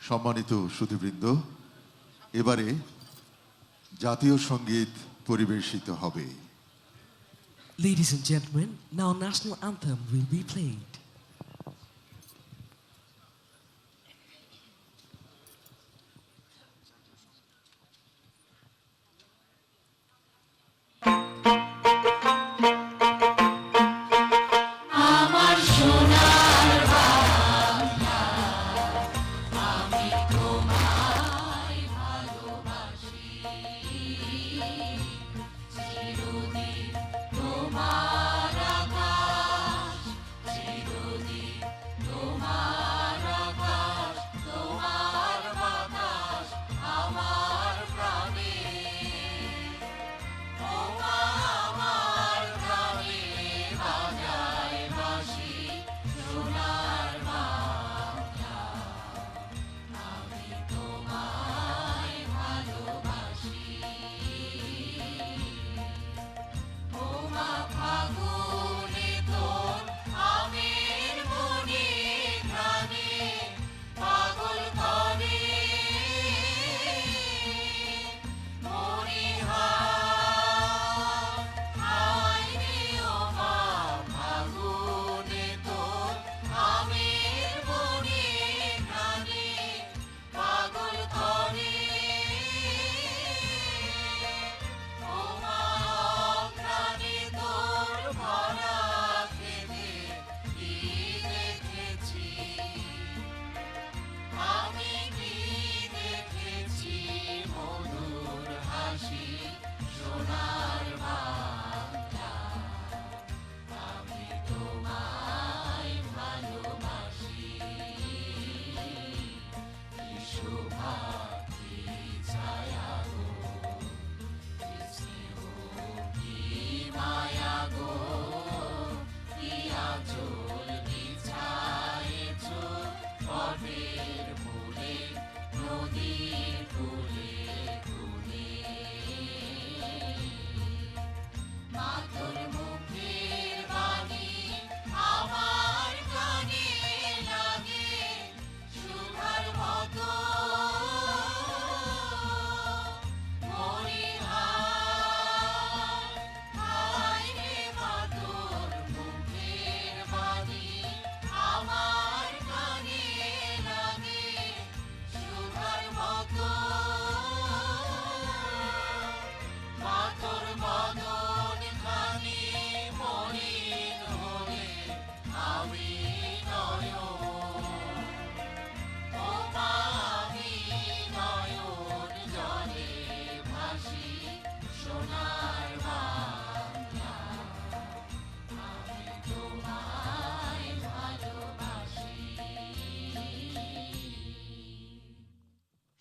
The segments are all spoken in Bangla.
সম্মানিত সুধীবৃন্দ, এবারে জাতীয় সঙ্গীত পরিবেশিত হবে। Ladies and gentlemen, now national anthem will be played.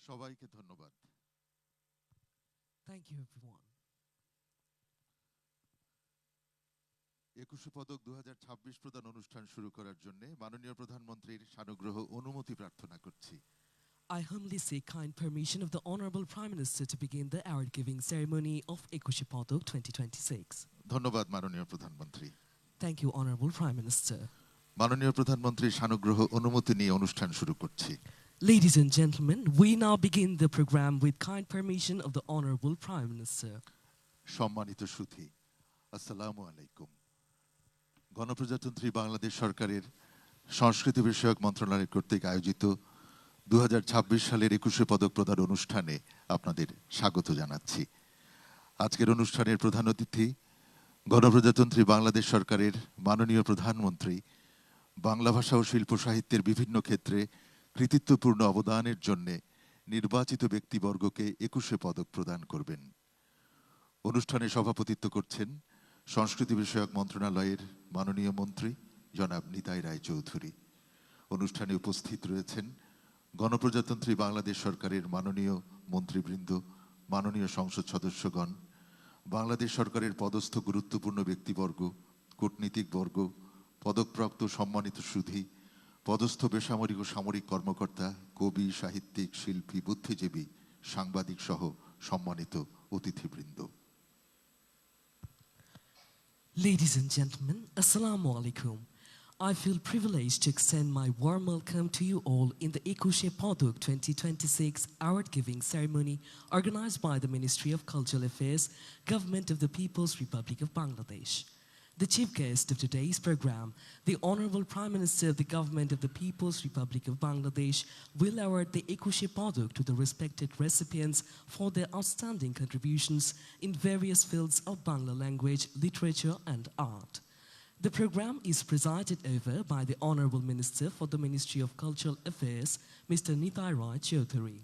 সবাইকে ধন্যবাদ। Thank you, everyone. 21শে পদক 2026 প্রদান অনুষ্ঠান শুরু করার জন্য মাননীয় প্রধানমন্ত্রীর সানুগ্রহ অনুমতি প্রার্থনা করছি। I humbly seek kind permission of the Honorable Prime Minister to begin the award-giving ceremony of 21শে পদক 2026. ধন্যবাদ মাননীয় প্রধানমন্ত্রী। Thank you, Honorable Prime Minister. মাননীয় প্রধানমন্ত্রীর সানুগ্রহ অনুমতি নিয়ে অনুষ্ঠান শুরু করছি। Ladies and gentlemen, we now begin the program with kind permission of the Honorable Prime Minister. সম্মানিত সুধী, আসসালামু আলাইকুম। গণপ্রজাতন্ত্রী বাংলাদেশ সরকারের সংস্কৃতি বিষয়ক মন্ত্রণালয় কর্তৃক আয়োজিত 2026 সালের 21শে পদক প্রদান অনুষ্ঠানে আপনাদের স্বাগত জানাচ্ছি। আজকের অনুষ্ঠানের প্রধান অতিথি গণপ্রজাতন্ত্রী বাংলাদেশ সরকারের মাননীয় প্রধানমন্ত্রী, বাংলা ভাষা ও শিল্প সাহিত্যের বিভিন্ন ক্ষেত্রে কৃতিত্বপূর্ণ অবদানের জন্য নির্বাচিত ব্যক্তিবর্গকে 21শে পদক প্রদান করবেন। অনুষ্ঠানে সভাপতিত্ব করছেন সংস্কৃতি বিষয়ক মন্ত্রণালয়ের মাননীয় মন্ত্রী জনাব নিতাই রায়চৌধুরী। অনুষ্ঠানে উপস্থিত রয়েছেন গণপ্রজাতন্ত্রী বাংলাদেশ সরকারের মাননীয় মন্ত্রীবৃন্দ, মাননীয় সংসদ সদস্যগণ, বাংলাদেশ সরকারের পদস্থ গুরুত্বপূর্ণ ব্যক্তিবর্গ, কূটনীতিকবর্গ, পদকপ্রাপ্ত সম্মানিত সুধী, পদস্থ বেসামরিক ও সামরিক কর্মকর্তা, কবি, সাহিত্যিক, শিল্পী, বুদ্ধিজীবী, সাংবাদিক সহ সম্মানিত অতিথিবৃন্দ। Ladies and gentlemen, Assalamu alaikum. I feel privileged to extend my warm welcome to you all in the Ekushe Paduk 2026 award giving ceremony organized by the Ministry of Cultural Affairs, Government of the People's Republic of Bangladesh. The chief guest of today's program, the Honorable Prime Minister of the Government of the People's Republic of Bangladesh, will award the Ekushe Paduk to the respected recipients for their outstanding contributions in various fields of Bangla language, literature and art. The program is presided over by the Honorable Minister for the Ministry of Cultural Affairs, Mr. Nitai Roy Chaudhary.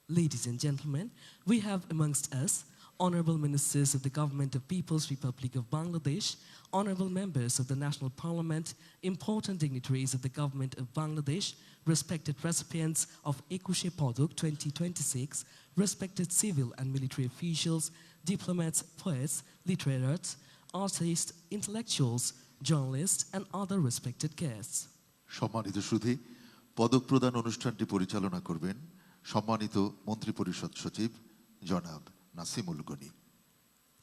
Ladies and gentlemen, we have amongst us Honorable Ministers of the Government of People's Republic of Bangladesh, Honorable Members of the National Parliament, important dignitaries of the Government of Bangladesh, respected recipients of Ekushe Paduk 2026, respected civil and military officials, diplomats, poets, literates, artists, intellectuals, journalists and other respected guests. সম্মানিত সুধী, পদক প্রদান অনুষ্ঠানটি পরিচালনা করবেন সম্মানিত মন্ত্রিপরিষদ সচিব জনাব Nasimul Gani.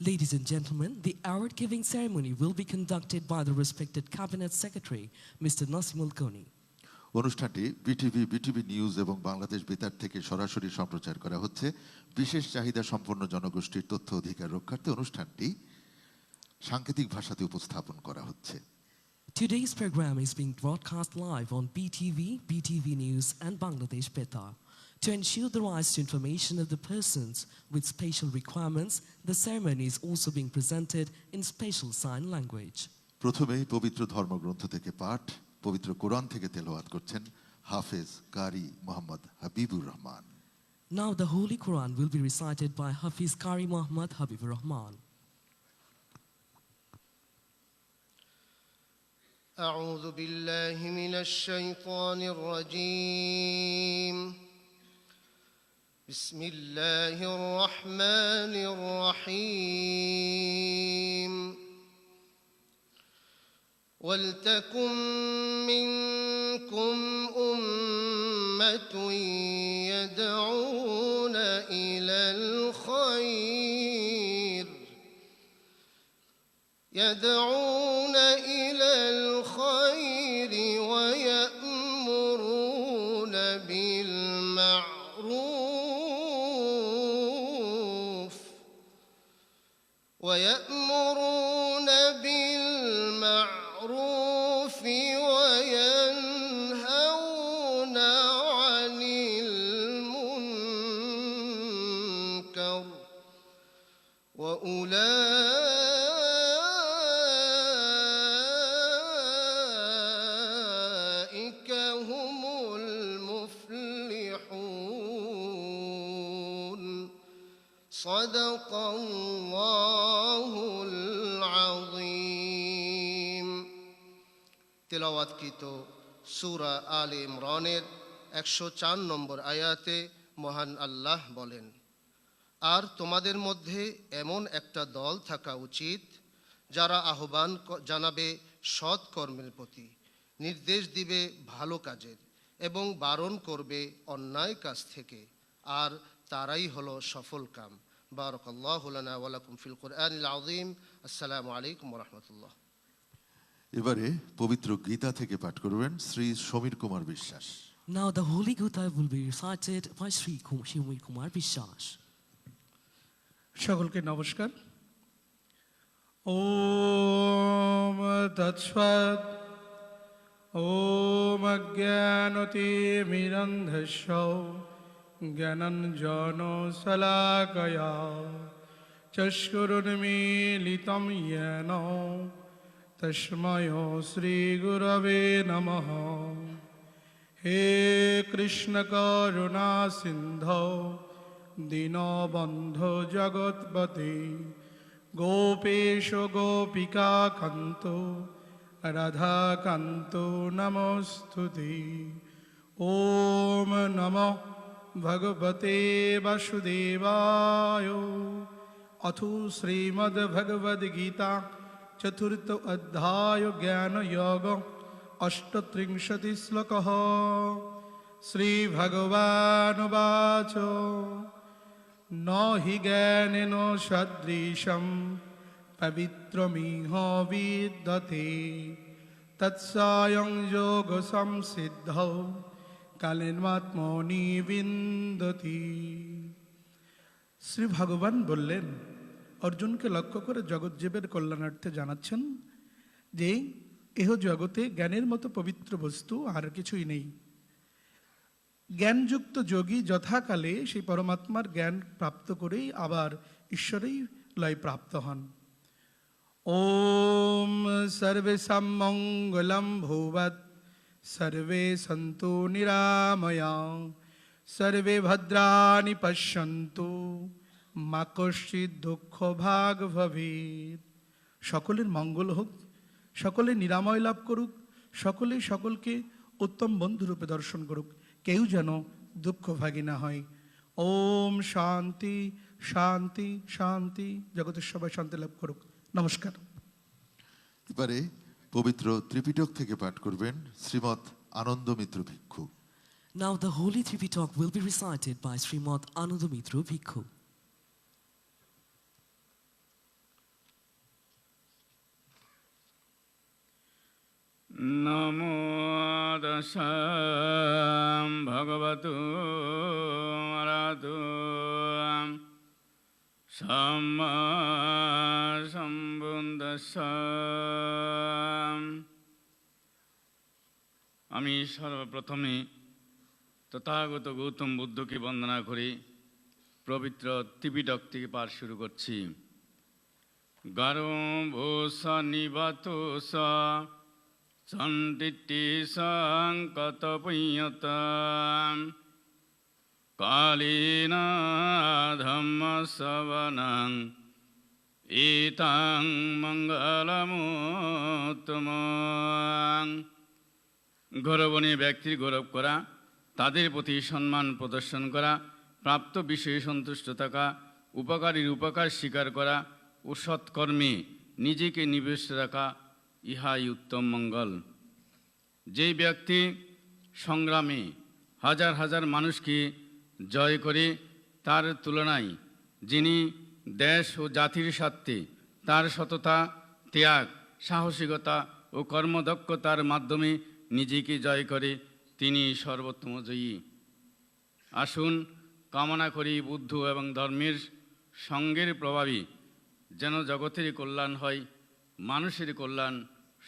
Ladies and gentlemen, the award-giving ceremony will be conducted by the respected Cabinet Secretary, Mr. Nasimul Goni. অনুষ্ঠানটি বিটিভি নিউজ এবং বাংলাদেশ বেতার থেকে সরাসরি সম্প্রচার করা হচ্ছে। বিশেষ চাহিদা সম্পন্ন জনগোষ্ঠীর তথ্য অধিকার রক্ষার্থে অনুষ্ঠানটি সাংকেতিক ভাষাতে উপস্থাপন করা হচ্ছে। Today's program is being broadcast live on BTV News and Bangladesh Betar. To ensure the rights to information of the persons with special requirements, the ceremony is also being presented in special sign language. প্রথমে পবিত্র ধর্মগ্রন্থ থেকে পাঠ, পবিত্র কোরআন থেকে তেলাওয়াত করছেন হাফেজ কারি Mohammad Habibur Rahman. Now the Holy Quran will be recited by Hafiz Qari Muhammad Habibur Rahman. أعوذ بالله من الشيطان الرجيم بسم الله الرحمن الرحيم ولتكن منكم أمة يدعون إلى الخير ويأمرون بالمعروف وينهون عن المنكر وأولئك هم المفلحون صدق الله العظيم তেলাওয়াতকৃত সূরা আলে ইমরানের 104 নম্বর আয়াতে মহান আল্লাহ বলেন, আর তোমাদের মধ্যে এমন একটা দল থাকা উচিত যারা আহ্বান জানাবে সৎ কর্মের প্রতি, নির্দেশ দিবে ভালো কাজের এবং বারণ করবে অন্যায় কাজ থেকে, আর তারাই হলো সফলকাম। বারাকাল্লাহু লানা ওয়া লাকুম ফিল কুরআনিল আযীম। আসসালামু আলাইকুম ওয়া রাহমাতুল্লাহ। এবারে পবিত্র গীতা থেকে পাঠ করবেন Shri Samir Kumar Biswas. Now the Holy Gita will be recited by Sri Shimir Kumar Biswas. সকলকে নমস্কার। ওম তৎসৎ। ওম অজ্ঞানতিমিরন্ধস্য জ্ঞানাঞ্জন শলাকয়া চক্ষুরুন্মীলিতং येन তস্मै শ্রীগুরবে নমঃ। হে কৃষ্ণ করুণা সিন্ধো দীনবন্ধো জগৎপতে গোপেশ গোপিকা কান্ত রাধাকান্ত নমস্তুতে। ওম নমঃ ভগবতে বাসুদেবায়। অথ শ্রীমদ্ভগবদ্গীতা চতুর্থ অধ্যায় জ্ঞান যোগ অষ্টত্রিংশতি শ্লোকঃ। শ্রীভগবানুবাচ ন হি জ্ঞানেন সদৃশং পবিত্রমিহ বিদ্যতে তৎসায়ং যোগ সংসিদ্ধৌ কালেন্মাত্মনি বিন্দতি। শ্রী ভগবান বললেন, অর্জুনকে লক্ষ্য করে জগৎজীবের কল্যাণার্থে জানাচ্ছেন যে এহ জগতে জ্ঞানের মতো পবিত্র বস্তু আর কিছুই নেই। জ্ঞানযুক্ত যোগী যথাকালে সেই পরমাত্মার জ্ঞান প্রাপ্ত করেই আবার ঈশ্বরেই লয় প্রাপ্ত হন। ওম সর্বেষাং মঙ্গলম ভূয়াৎ, সর্বে সন্তু নিরাময়া, সর্বে ভদ্রাণি পশ্যন্তু, মা কশ্চিৎ দুঃখ ভাগ ভবেৎ। সকলের মঙ্গল হোক, সকলে নিরাময় লাভ করুক, সকলে সকলকে উত্তম বন্ধুরূপে দর্শন করুক, কেউ যেন দুঃখভাগী না হয়। ওম শান্তি শান্তি শান্তি। জগতের সবাই শান্তি লাভ করুক। নমস্কার। এবারে পবিত্র ত্রিপিটক থেকে পাঠ করবেন শ্রীমৎ আনন্দমিত্র ভিক্ষু। Now the Holy Tripitaka will be recited by Srimad Anandamitra Bhikkhu. নমো দশাম ভগবতু আরাধু সম্মা সম্বুদ্ধস্যাম। আমি সর্বপ্রথমে তথাগত গৌতম বুদ্ধকে বন্দনা করি। পবিত্র ত্রিপিটক থেকে পাঠ শুরু করছি। গারভূষা নিবাতোষ সন্তিটি সংকত পুণ্যতাম, কালীন ধম্ম শ্রবণং এতাং মঙ্গলমুত্তমং। গৌরবণী ব্যক্তির গৌরব করা, তাদের প্রতি সম্মান প্রদর্শন করা, প্রাপ্ত বিষয়ে সন্তুষ্ট থাকা, উপকারীর উপকার স্বীকার করা ও সৎকর্মে নিজেকে নিবেশ রাখা, ইহাই উত্তম মঙ্গল। যেই ব্যক্তি সংগ্রামে হাজার হাজার মানুষকে জয় করে, তার তুলনায় যিনি দেশ ও জাতির স্বার্থে তার সততা, ত্যাগ, সাহসিকতা ও কর্মদক্ষতার মাধ্যমে নিজেকে জয় করে, তিনি সর্বোত্তম জয়ী। আসুন কামনা করি বুদ্ধ এবং ধর্মের সঙ্গের প্রভাবে যেন জগতের কল্যাণ হয়, মানুষের কল্যাণ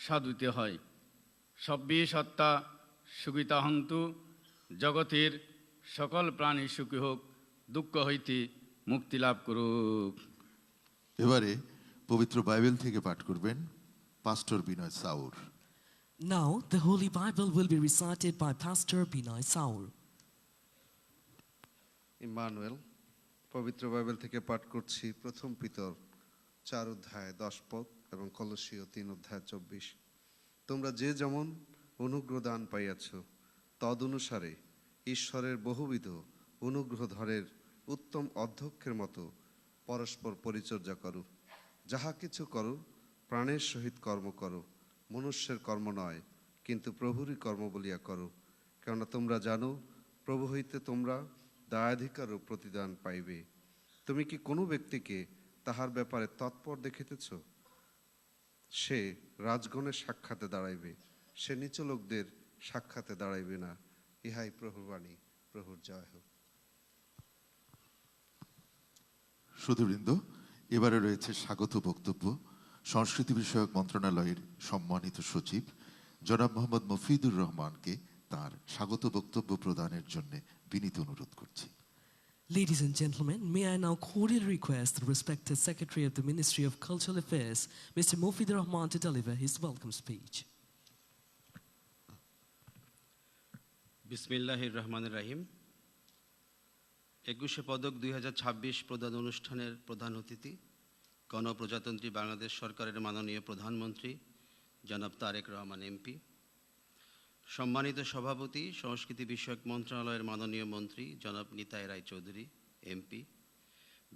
সাধিত হয়। সব্যে সত্তা সুখিতা হন্তু, জগতের সকল প্রাণী সুখী হোক, দুঃখ হইতে মুক্তি লাভ করুক। এবারে পবিত্র বাইবেল থেকে পাঠ করবেন পাস্টর বিনয় sour. Now the Holy Bible will be recited by Pastor Binoy Saur. Emmanuel. পবিত্র বাইবেল থেকে পাঠ করছি প্রথম পিতর 4 অধ্যায় 10 পদ এবং কলসীয় 3 অধ্যায় 24। তোমরা যে যেমন অনুগ্রহ দান পাইয়াছ, তদনুসারে ঈশ্বরের বহুবিধ অনুগ্রহধরের উত্তম অধ্যক্ষের মতো পরস্পর পরিচর্যা করো। যাহা কিছু করো প্রাণের সহিত কর্ম করো, মনুষ্যের কর্ম নয়, কিন্তু প্রভুরই কর্ম বলিয়া করো। কেননা তোমরা জানো প্রভু হইতে তোমরা দায়াধিকার ও প্রতিদান পাইবে। তুমি কি কোনো ব্যক্তিকে তাহার ব্যাপারে তৎপর দেখিতেছ? সে রাজগণের সাক্ষাতে দাঁড়াইবে, সে নিচ লোকদের সাক্ষাতে দাঁড়াইবে না। ইহাই প্রভুর বাণী। প্রভুর জয় হোক। সুধীবৃন্দ, এবারে রয়েছে স্বাগত বক্তব্য। সংস্কৃতি বিষয়ক মন্ত্রণালয়ের সম্মানিত সচিব জনাব মোহাম্মদ মফিদুর রহমানকে তার স্বাগত বক্তব্য প্রদানের জন্য বিনীত অনুরোধ করছি। Ladies and gentlemen, may I now cordially request the respected Secretary of the Ministry of Cultural Affairs, Mr. Mofidur Rahman, to deliver his welcome speech. বিসমিল্লাহির রহমানির রহিম। 21শে পদক 2026 প্রদান অনুষ্ঠানের প্রধান অতিথি গণপ্রজাতন্ত্রী বাংলাদেশ সরকারের মাননীয় প্রধানমন্ত্রী জনাব তারেক রহমান এমপি, সম্মানিত সভাপতি সংস্কৃতি বিষয়ক মন্ত্রণালয়ের মাননীয় মন্ত্রী জনাব নিতাই রায় চৌধুরী এমপি,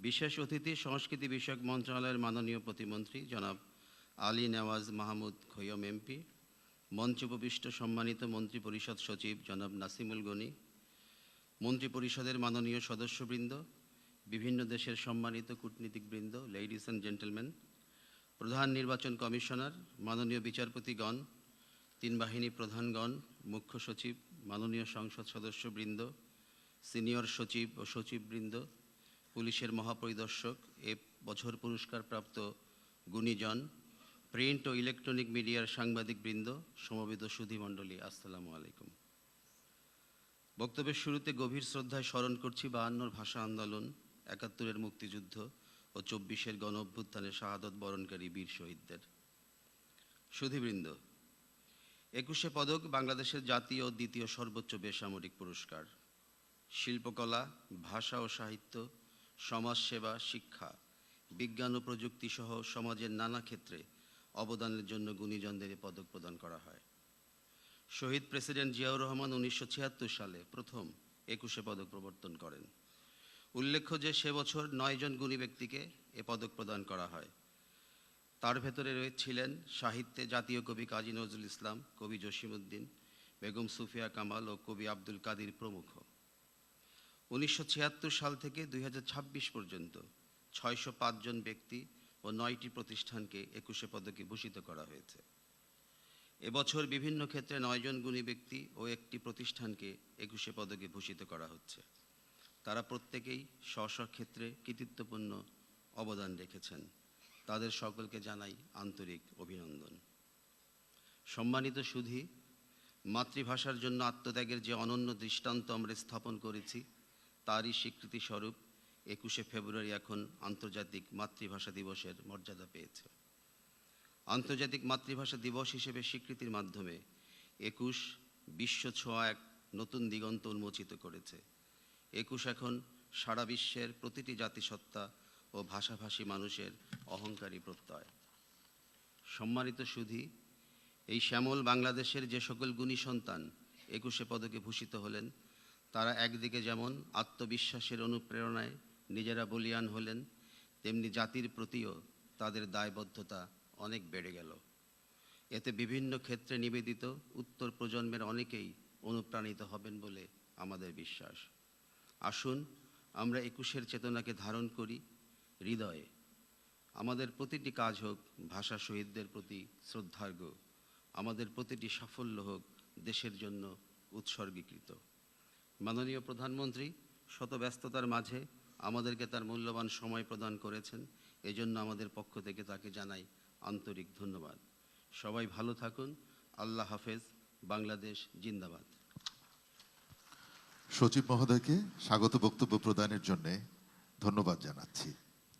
বিশেষ অতিথি সংস্কৃতি বিষয়ক মন্ত্রণালয়ের মাননীয় প্রতিমন্ত্রী জনাব আলী নেওয়াজ মাহমুদ খৈয়ম এমপি, মঞ্চে উপবিষ্ট সম্মানিত মন্ত্রী পরিষদ সচিব জনাব নাসিমুল গনি, মন্ত্রী পরিষদের মাননীয় সদস্যবৃন্দ, বিভিন্ন দেশের সম্মানিত কূটনীতিকবৃন্দ, লেডিস অ্যান্ড জেন্টলম্যান, প্রধান নির্বাচন কমিশনার, মাননীয় বিচারপতিগণ, তিন বাহিনী প্রধানগণ, মুখ্য সচিব, মাননীয় সংসদ সদস্যবৃন্দ, সিনিয়র সচিব ও সচিববৃন্দ, পুলিশের মহাপরিদর্শক, এ বছর পুরস্কারপ্রাপ্ত গুণীজন, প্রিন্ট ও ইলেকট্রনিক মিডিয়ার সাংবাদিকবৃন্দ, সমবেত সুধীমণ্ডলী, আসসালামু আলাইকুম। বক্তব্যের শুরুতে গভীর শ্রদ্ধায় স্মরণ করছি 52 ভাষা আন্দোলন, 71-এর মুক্তিযুদ্ধ ও 24-এর গণ অভ্যুত্থানে শাহাদত বরণকারী বীর শহীদদের। সুধীবৃন্দ, 21শে পদক বাংলাদেশের জাতীয় ও দ্বিতীয় সর্বোচ্চ বেসামরিক পুরস্কার। শিল্পকলা, ভাষা ও সাহিত্য, সমাজসেবা, শিক্ষা, বিজ্ঞান ও প্রযুক্তি সহ সমাজের নানা ক্ষেত্রে অবদানের জন্য গুণীজনদের এ পদক প্রদান করা হয়। শহীদ প্রেসিডেন্ট জিয়াউর রহমান 1976 সালে প্রথম 21শে পদক প্রবর্তন করেন। উল্লেখ্য যে সে বছর 9 জন গুণী ব্যক্তিকে এ পদক প্রদান করা হয়। তার ভেতরে ছিলেন সাহিত্যে জাতীয় কবি কাজী নজরুল ইসলাম, কবি জসিমউদ্দিন, বেগম সুফিয়া কামাল ও কবি আব্দুল কাদির প্রমুখ। 1976 সাল থেকে 2026 পর্যন্ত 605 জন ব্যক্তি ও 9টি প্রতিষ্ঠানকে 21শে পদকে ভূষিত করা হয়েছে। এবছর বিভিন্ন ক্ষেত্রে 9 জন গুণী ব্যক্তি ও একটি প্রতিষ্ঠানকে 21শে পদকে ভূষিত করা হচ্ছে। তারা প্রত্যেকেই স্ব স্ব ক্ষেত্রে কৃতিত্বপূর্ণ অবদান রেখেছেন। তাদের সকলকে জানাই আন্তরিক অভিনন্দন। সম্মানিত সুধী, মাতৃভাষার জন্য আত্মত্যাগের যে অনন্য দৃষ্টান্ত আমরা স্থাপন করেছি, তারই স্বীকৃতি স্বরূপ 21শে ফেব্রুয়ারি এখন আন্তর্জাতিক মাতৃভাষা দিবসের মর্যাদা পেয়েছে। আন্তর্জাতিক মাতৃভাষা দিবস হিসেবে স্বীকৃতির মাধ্যমে 21 বিশ্ব ছোঁয়া এক নতুন দিগন্ত উন্মোচিত করেছে। 21 এখন সারা বিশ্বের প্রতিটি জাতিসত্তা ও ভাষাভাষী মানুষের অহংকারী প্রত্যয়। সম্মানিত সুধী, এই শ্যামল বাংলাদেশের যে সকল গুণী সন্তান 21শে পদকে ভূষিত হলেন, তারা একদিকে যেমন আত্মবিশ্বাসের অনুপ্রেরণায় নিজেরা বলীয়ান হলেন, তেমনি জাতির প্রতিও তাদের দায়বদ্ধতা অনেক বেড়ে গেল। এতে বিভিন্ন ক্ষেত্রে নিবেদিত উত্তর প্রজন্মের অনেকেই অনুপ্রাণিত হবেন বলে আমাদের বিশ্বাস। আসুন আমরা 21শের চেতনাকে ধারণ করি হৃদয়ে। আমাদের প্রতিটি কাজ হোক ভাষা শহীদদের প্রতি শ্রদ্ধার্ঘ্য, আমাদের প্রতিটি সাফল্য হোক দেশের জন্য উৎসর্গীকৃত। মাননীয় প্রধানমন্ত্রী শত ব্যস্ততার মাঝে আমাদেরকে তার মূল্যবান সময় প্রদান করেছেন, এজন্য আমাদের পক্ষ থেকে তাকে জানাই আন্তরিক ধন্যবাদ। সবাই ভালো থাকুন। আল্লাহ হাফেজ। বাংলাদেশ জিন্দাবাদ। সচিব মহোদয়কে স্বাগত বক্তব্য প্রদানের জন্য ধন্যবাদ জানাচ্ছি।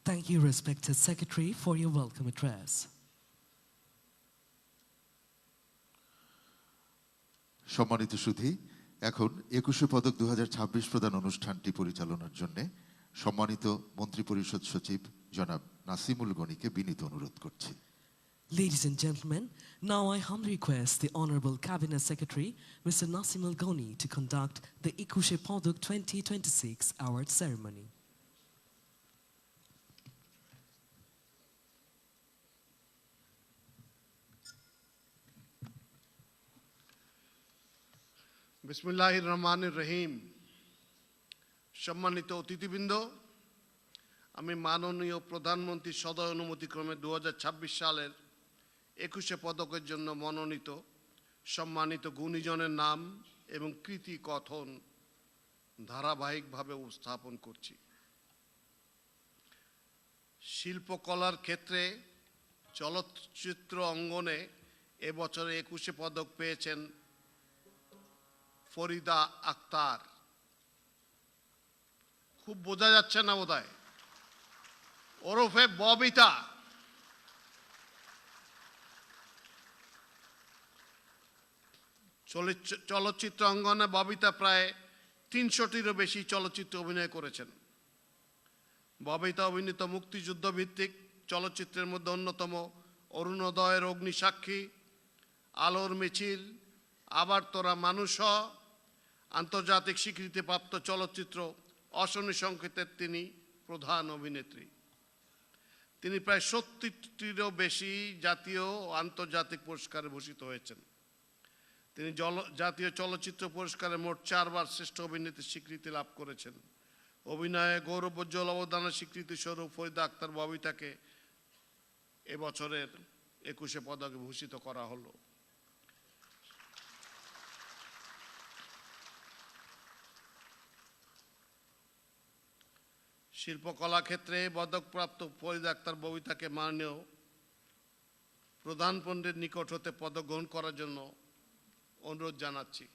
Thank you, respected Secretary, for your welcome address. সম্মানিত সুধী, এখন 21শে পদক 2026 প্রদান অনুষ্ঠানটি পরিচালনার জন্য সম্মানিত মন্ত্রিপরিষদ সচিব জনাব নাসিমুল গনিকে বিনীত অনুরোধ করছি। Ladies and gentlemen, now I humbly request the Honorable Cabinet Secretary, Mr. Nasimul Goni, to conduct the 21শে পদক 2026 award ceremony. বিসমিল্লাহির রহমানির রহিম। সম্মানিত অতিথিবৃন্দ, আমি মাননীয় প্রধানমন্ত্রীর সদয় অনুমতিক্রমে 2026 সালের 21শে পদকের জন্য মনোনীত সম্মানিত গুণীজনের নাম এবং কৃতি কথন ধারাবাহিকভাবে উপস্থাপন করছি। শিল্পকলার ক্ষেত্রে চলচ্চিত্র অঙ্গনে এবছরে 21শে পদক পেয়েছেন ফরিদা আক্তার। খুব বোঝা যাচ্ছে না বোধহয়, ওরফে ববিতা। চলচ্চিত্র অঙ্গনে ববিতা প্রায় 300টিরও বেশি চলচ্চিত্রে অভিনয় করেছেন। ববিতা অভিনীত মুক্তিযুদ্ধ ভিত্তিক চলচ্চিত্রের মধ্যে অন্যতম অরুণোদয়ের অগ্নিসাক্ষী, আলোর মিছিল, আবার তোরা মানুষ, আন্তর্জাতিক স্বীকৃতিপ্রাপ্ত চলচ্চিত্র অশনি সংকেতের তিনি প্রধান অভিনেত্রী। তিনি প্রায় 70টিরও বেশি জাতীয় ও আন্তর্জাতিক পুরস্কারে ভূষিত হয়েছেন। তিনি জাতীয় চলচ্চিত্র পুরস্কারে মোট 4বার শ্রেষ্ঠ অভিনেত্রীর স্বীকৃতি লাভ করেছেন। অভিনয়ে গৌরবোজ্জ্বল অবদানের স্বীকৃতি স্বরূপ ফরিদা আক্তার ববিতাকে এবছরের 21শে পদকে ভূষিত করা হলো। শিল্পকলা ক্ষেত্রে পদকপ্রাপ্ত ফরিদ আক্তার ববিতাকে মাননীয় প্রধান পণ্ডিতের নিকট হতে পদক গ্রহণ করার জন্য অনুরোধ জানাচ্ছি।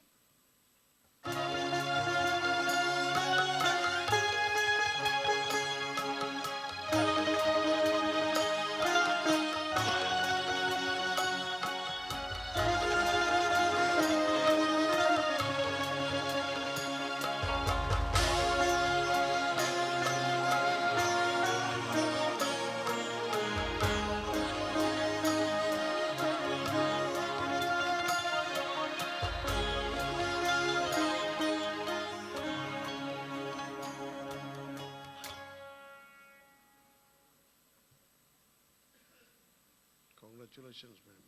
Congratulations, ma'am.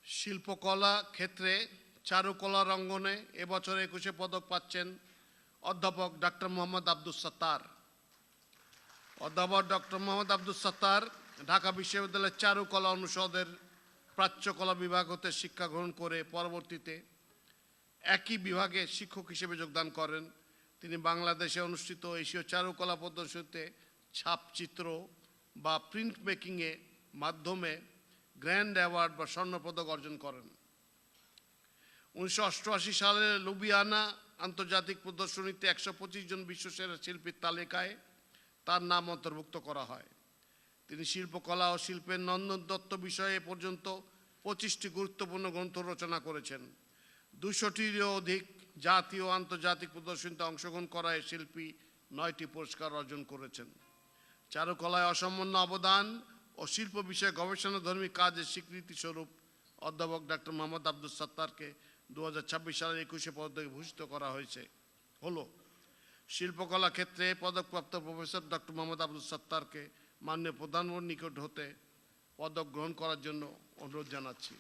শিল্পকলা ক্ষেত্রে চারুকলা রঙ্গনে এবছর 21 পদক পাচ্ছেন অধ্যাপক ডক্টর মোহাম্মদ আব্দুস সাত্তার। অধ্যাপক ডক্টর মোহাম্মদ আব্দুস সাত্তার ঢাকা বিশ্ববিদ্যালয়ের চারুকলা অনুষদের প্রাচ্যকলা বিভাগ হতে শিক্ষা গ্রহণ করে পরবর্তীতে একই বিভাগে শিক্ষক হিসেবে যোগদান করেন। তিনি বাংলাদেশে অনুষ্ঠিত এশীয় চারুকলা প্রদর্শনীতে ছাপচিত্র বা প্রিন্ট মেকিংয়ে মাধ্যমে গ্র্যান্ড অ্যাওয়ার্ড বা স্বর্ণপদক অর্জন করেন। 1988 সালে লুবিয়ানা আন্তর্জাতিক প্রদর্শনীতে 125 জন বিশ্বসেরা শিল্পীর তালিকায় তার নাম অন্তর্ভুক্ত করা হয়। তিনি শিল্পকলা ও শিল্পের নন্দন তত্ত্ব বিষয়ে পর্যন্ত 25টি গুরুত্বপূর্ণ গ্রন্থ রচনা করেছেন। 200টিরও অধিক জাতীয় ও আন্তর্জাতিক প্রদর্শনীতে অংশগ্রহণ করায় শিল্পী 9টি পুরস্কার অর্জন করেছেন। চারুকলায় অসামান্য অবদান ও শিল্প বিষয়ে গবেষণাধর্মী কাজের স্বীকৃতি স্বরূপ অধ্যাপক ডক্টর মোহাম্মদ আব্দুস সাত্তারকে 2026 সালের 21 পদকে ভূষিত করা হলো। শিল্পকলা ক্ষেত্রে পদকপ্রাপ্ত প্রফেসর ডক্টর মোহাম্মদ আব্দুস সাত্তারকে মাননীয় প্রধানমন্ত্রীর নিকট হতে পদক গ্রহণ করার জন্য অনুরোধ জানাচ্ছি।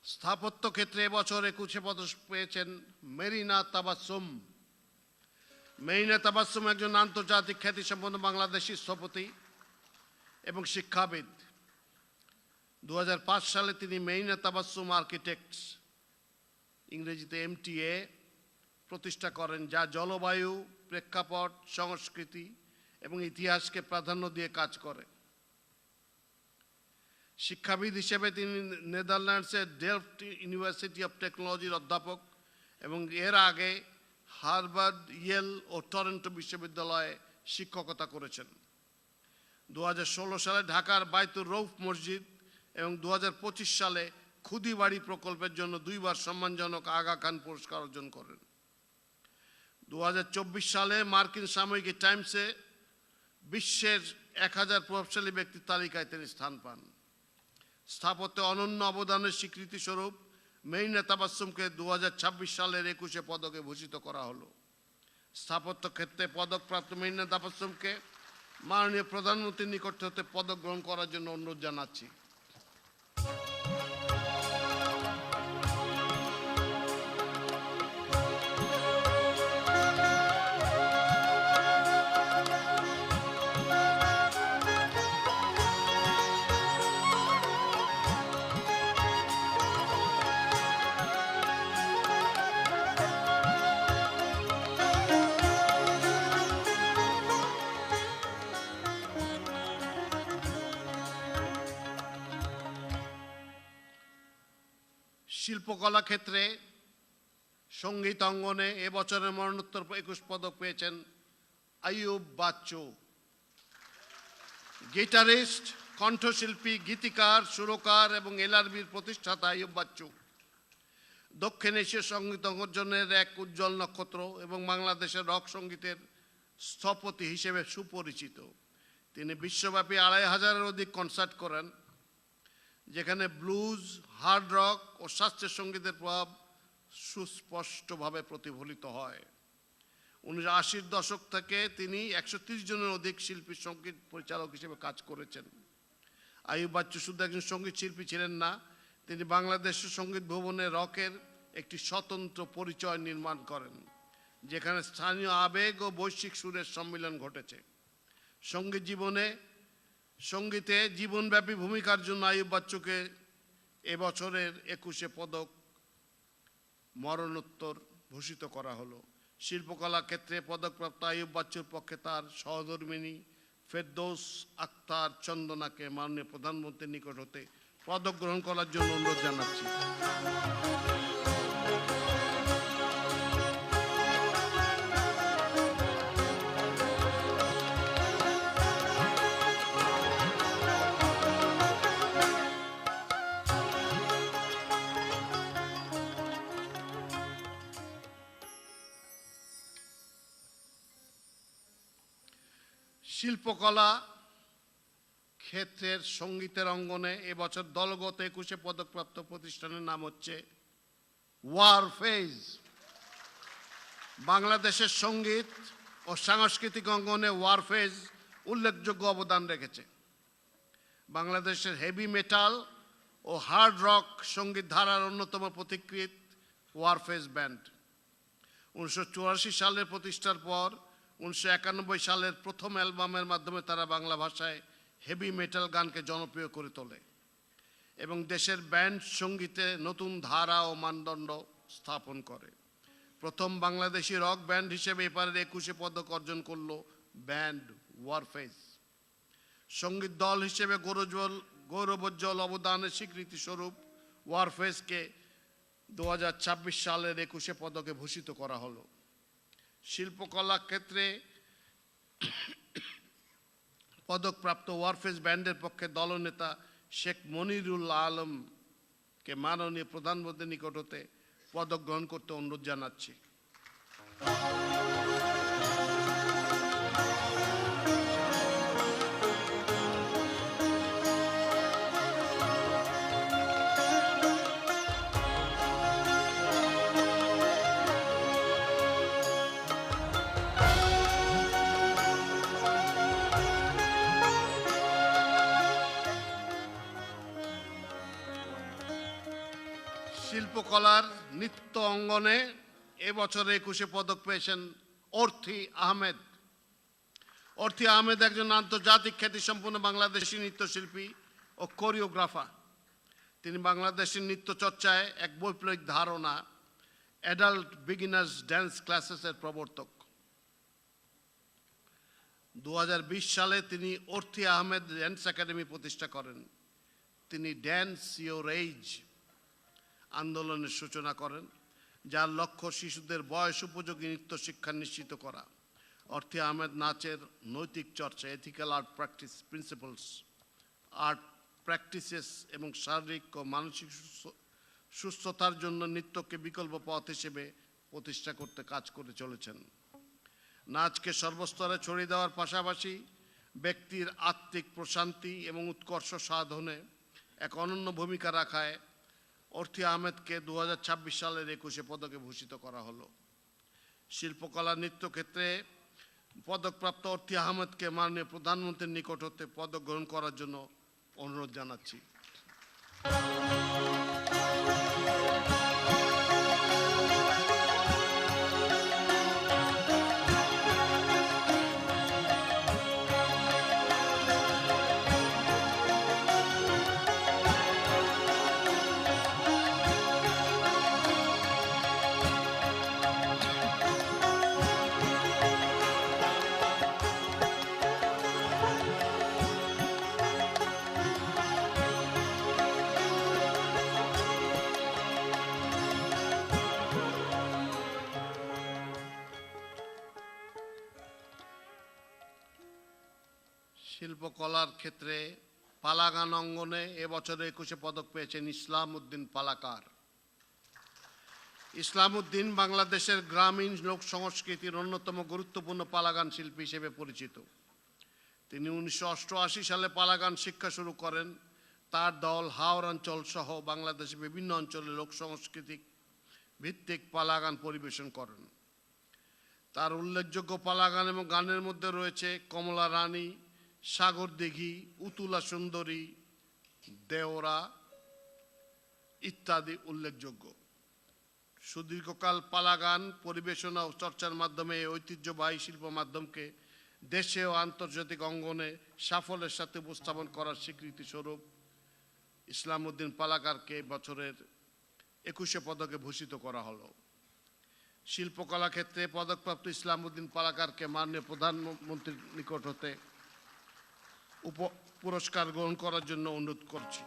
স্থাপত্য ক্ষেত্রে এবছর 21 পদক পেয়েছেন মেরিনা তাবাসসুম। মেরিনা তাবাসসুম একজন আন্তর্জাতিক খ্যাতিসম্পন্ন বাংলাদেশি স্থপতি এবং শিক্ষাবিদ। 2005 সালে তিনি মেরিনা তাবাসসুম আর্কিটেক্টস, ইংরেজিতে MTA প্রতিষ্ঠা করেন, যা জলবায়ু, প্রেক্ষাপট, সংস্কৃতি এবং ইতিহাসকে প্রাধান্য দিয়ে কাজ করে। শিক্ষাবিদ হিসেবে তিনি নেদারল্যান্ডসের ডেলফট ইউনিভার্সিটি অফ টেকনোলজির অধ্যাপক এবং এর আগে হার্ভার্ড, ইয়েল ও টরন্টো বিশ্ববিদ্যালয়ে শিক্ষকতা করেছেন। 2016 সালে ঢাকার বাইতুর রৌফ মসজিদ এবং 2025 সালে খুদিবাড়ি প্রকল্পের জন্য 2 বার সম্মানজনক আগা খান পুরস্কার অর্জন করেন। 2024 সালে মার্কিন সাময়িকী টাইমসে বিশ্বের 1000 প্রভাবশালী ব্যক্তির তালিকায় তিনি স্থান পান। স্থাপত্যে অনন্য অবদানের স্বীকৃতি স্বরূপ মেরিনা তাবাসসুমকে 2026 সালের 21 পদকে ভূষিত করা হলো। স্থাপত্য ক্ষেত্রে পদকপ্রাপ্ত মেরিনা তাবাসসুমকে মাননীয় প্রধানমন্ত্রীর নিকট হতে পদক গ্রহণ করার জন্য অনুরোধ জানাচ্ছি। শিল্পকলা ক্ষেত্রে সঙ্গীত অঙ্গনে এবছরের মরণোত্তর 21 পদক পেয়েছেন আইয়ুব বাচ্চু। গিটারিস্ট, কণ্ঠশিল্পী, গীতিকার, সুরকার এবং এলআরবির প্রতিষ্ঠাতা আইয়ুব বাচ্চু দক্ষিণ এশীয় সঙ্গীত অঙ্গনের এক উজ্জ্বল নক্ষত্র এবং বাংলাদেশের রক সঙ্গীতের স্থপতি হিসেবে সুপরিচিত। তিনি বিশ্বব্যাপী ২৫০০-এর অধিক কনসার্ট করেন, যেখানে ব্লুজ, হার্ড রক ও শাস্ত্রীয় সঙ্গীতের প্রভাব সুস্পষ্টভাবে প্রতিফলিত হয়। ১৯৮০-র দশক থেকে তিনি ১৩০ জনের অধিক শিল্পী সঙ্গীত পরিচালক হিসেবে কাজ করেছেন। আইয়ুব বাচ্চু শুধু একজন সঙ্গীত শিল্পী ছিলেন না, তিনি বাংলাদেশের সঙ্গীত ভবনে রকের একটি স্বতন্ত্র পরিচয় নির্মাণ করেন, যেখানে স্থানীয় আবেগ ও বৈশ্বিক সুরের সম্মিলন ঘটেছে। সঙ্গীতে জীবনব্যাপী ভূমিকার জন্য আইয়ুব বাচ্চুকে এবছরের ২১শে পদক মরণোত্তর ভূষিত করা হলো। শিল্পকলা ক্ষেত্রে পদকপ্রাপ্ত আইয়ুব বাচ্চুর পক্ষে তার সহধর্মিণী ফেরদৌস আক্তার চন্দনাকে মাননীয় প্রধানমন্ত্রীর নিকট হতে পদক গ্রহণ করার জন্য অনুরোধ জানাচ্ছি। শিল্পকলা ক্ষেত্রের সঙ্গীতের অঙ্গনে এবছর দলগত ২১শে পদকপ্রাপ্ত প্রতিষ্ঠানের নাম হচ্ছে ওয়ারফেজ। বাংলাদেশের সঙ্গীত ও সাংস্কৃতিক অঙ্গনে ওয়ারফেজ উল্লেখযোগ্য অবদান রেখেছে। বাংলাদেশের হেভি মেটাল ও হার্ড রক সঙ্গীত ধারার অন্যতম পথিকৃৎ ওয়ারফেজ ব্যান্ড। ১৯৮৪ সালের প্রতিষ্ঠার পর ১৯৯১ সালের প্রথম অ্যালবামের মাধ্যমে তারা বাংলা ভাষায় হেভি মেটাল গানকে জনপ্রিয় করে তোলে এবং দেশের ব্যান্ড সঙ্গীতে নতুন ধারা ও মানদণ্ড স্থাপন করে। প্রথম বাংলাদেশি রক ব্যান্ড হিসেবে এবারের ২১শে পদক অর্জন করল ব্যান্ড ওয়ারফেজ। সঙ্গীত দল হিসেবে গৌরবোজ্জ্বল অবদানের স্বীকৃতি স্বরূপ ওয়ারফেজকে ২০২৬ সালের ২১শে পদকে ভূষিত করা হলো। শিল্পকলা ক্ষেত্রে পদকপ্রাপ্ত ওয়ারফেজ ব্যান্ডের পক্ষে দলনেতা শেখ মনিরুল আলমকে মাননীয় প্রধানমন্ত্রীর নিকট হতে পদক গ্রহণ করতে অনুরোধ জানাচ্ছি। শিল্পকলার নৃত্য অঙ্গনে এবছর ২১শে পদক পেয়েছেন অর্থী আহমেদ। অর্থী আহমেদ একজন আন্তর্জাতিক খ্যাতিসম্পন্ন বাংলাদেশি নৃত্যশিল্পী ও কোরিওগ্রাফার। তিনি বাংলাদেশের নৃত্য চর্চায় এক বৈপ্লবিক ধারণা অ্যাডাল্ট বিগিনার্স ড্যান্স ক্লাসেসের প্রবর্তক। ২০২০ সালে তিনি অর্থী আহমেদ ড্যান্স একাডেমি প্রতিষ্ঠা করেন। তিনি ড্যান্স ইওর এইজ আন্দোলনের সূচনা করেন, যার লক্ষ্য শিশুদের বয়স উপযোগী নৃত্য শিক্ষা নিশ্চিত করা। অর্থী আহমেদ নাচের নৈতিক চর্চা, ethical art practice principles, art practices এবং শারীরিক ও মানসিক সুস্থতার জন্য নৃত্যকে বিকল্প পথ হিসেবে প্রতিষ্ঠা করতে কাজ করে চলেছেন। নাচকে সর্বস্তরে ছড়িয়ে দেওয়ার পাশাপাশি ব্যক্তির আত্মিক প্রশান্তি এবং উৎকর্ষ সাধনে এক অনন্য ভূমিকা রাখায় অর্থী আহমেদকে ২০২৬ সালের ২১শে পদকে ভূষিত করা হলো। শিল্পকলা নৃত্য ক্ষেত্রে পদকপ্রাপ্ত অর্থী আহমেদকে মাননীয় প্রধানমন্ত্রীর নিকট হতে পদক গ্রহণ করার জন্য অনুরোধ জানাচ্ছি। শিল্পকলার ক্ষেত্রে পালাগান অঙ্গনে এবছর ২১শে পদক পেয়েছেন ইসলাম উদ্দিন পালাকার। ইসলামউদ্দিন বাংলাদেশের গ্রামীণ লোক সংস্কৃতির অন্যতম গুরুত্বপূর্ণ পালাগান শিল্পী হিসেবে পরিচিত। তিনি 1988 সালে পালাগান শিক্ষা শুরু করেন। তার দল হাওড় অঞ্চল সহ বাংলাদেশের বিভিন্ন অঞ্চলে লোক সংস্কৃতি ভিত্তিক পালাগান পরিবেশন করেন। তার উল্লেখযোগ্য পালাগান এবং গানের মধ্যে রয়েছে কমলা রানী, সাগর দিঘি, উতুলা সুন্দরী, দেওরা ইত্যাদি উল্লেখযোগ্য। সুদীর্ঘকাল পালাগান পরিবেশনা ও চর্চার মাধ্যমে এই ঐতিহ্যবাহী শিল্প মাধ্যমকে দেশে ও আন্তর্জাতিক অঙ্গনে সাফল্যের সাথে উপস্থাপন করার স্বীকৃতি স্বরূপ ইসলামউদ্দিন পালাকারকে বছরের 21শে পদকে ভূষিত করা হলো। শিল্পকলা ক্ষেত্রে পদকপ্রাপ্ত ইসলামউদ্দিন পালাকারকে মাননীয় প্রধানমন্ত্রীর নিকট হতে পুরস্কার গ্রহণ করার জন্য অনুরোধ করছি।